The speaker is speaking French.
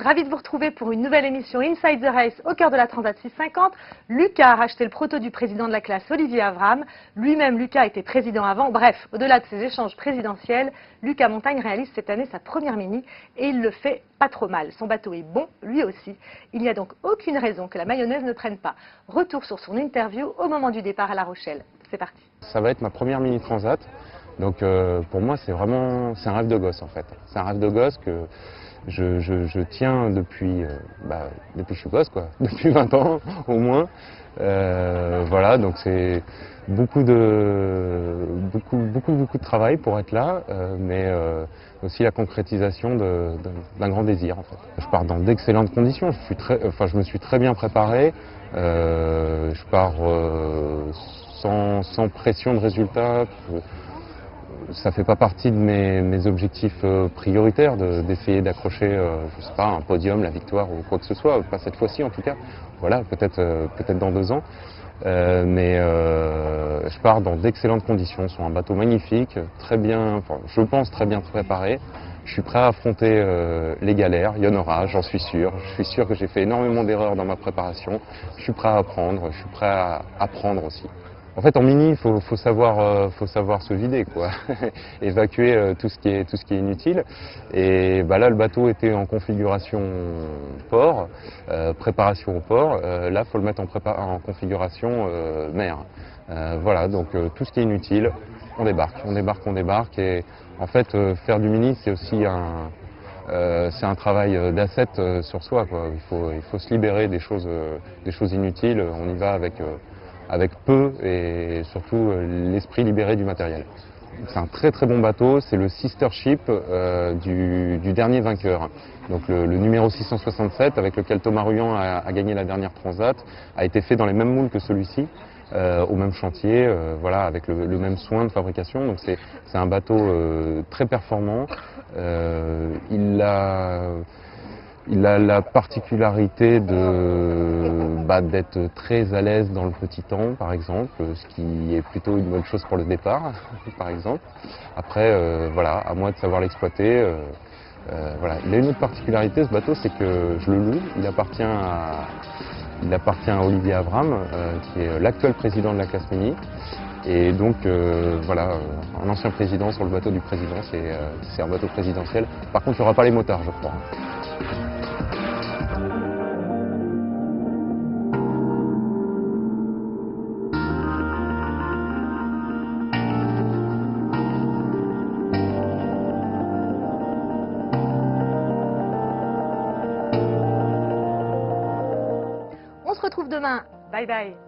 Ravi de vous retrouver pour une nouvelle émission Inside the Race au cœur de la Transat 650. Lucas a racheté le proto du président de la classe, Olivier Avram. Lui-même, Lucas était président avant. Bref, au-delà de ses échanges présidentiels, Lucas Montagne réalise cette année sa première Mini et il le fait pas trop mal. Son bateau est bon, lui aussi. Il n'y a donc aucune raison que la mayonnaise ne prenne pas. Retour sur son interview au moment du départ à La Rochelle. C'est parti. Ça va être ma première Mini Transat. Donc pour moi, c'est un rêve de gosse en fait. C'est un rêve de gosse que je tiens depuis que je suis gosse, quoi. Depuis 20 ans au moins. Voilà, donc c'est beaucoup de travail pour être là, mais aussi la concrétisation d'un grand désir en fait. Je pars dans d'excellentes conditions. Je me suis très bien préparé. Je pars sans pression de résultat. Ça fait pas partie de mes objectifs prioritaires d'essayer d'accrocher, je sais pas, un podium, la victoire ou quoi que ce soit, pas cette fois-ci en tout cas. Voilà, peut-être dans 2 ans. Mais je pars dans d'excellentes conditions, sur un bateau magnifique, très bien, enfin, je pense très bien préparé. Je suis prêt à affronter les galères, il y en aura, j'en suis sûr. Je suis sûr que j'ai fait énormément d'erreurs dans ma préparation. Je suis prêt à apprendre, je suis prêt à apprendre aussi. En fait, en mini, il faut savoir se vider, quoi. Évacuer tout ce qui est inutile. Et bah là, le bateau était en configuration port, préparation au port. Là, il faut le mettre en configuration mer. Voilà, donc tout ce qui est inutile, on débarque. Et en fait, faire du mini, c'est aussi c'est un travail d'asset sur soi, quoi. Il faut se libérer des choses inutiles. On y va avec peu et surtout l'esprit libéré du matériel. C'est un très très bon bateau, c'est le sister ship du dernier vainqueur. Donc le numéro 667 avec lequel Thomas Ruyant a gagné la dernière Transat a été fait dans les mêmes moules que celui-ci, au même chantier, voilà, avec le même soin de fabrication. Donc c'est un bateau très performant. Il a la particularité d'être très à l'aise dans le petit temps, par exemple, ce qui est plutôt une bonne chose pour le départ, par exemple. Après, voilà, à moi de savoir l'exploiter. Voilà. Il a une autre particularité, ce bateau, c'est que je le loue. Il appartient à Olivier Avram, qui est l'actuel président de la classe Mini. Et donc, voilà, un ancien président sur le bateau du président, c'est un bateau présidentiel. Par contre, il n'y aura pas les motards, je crois. On se retrouve demain. Bye bye.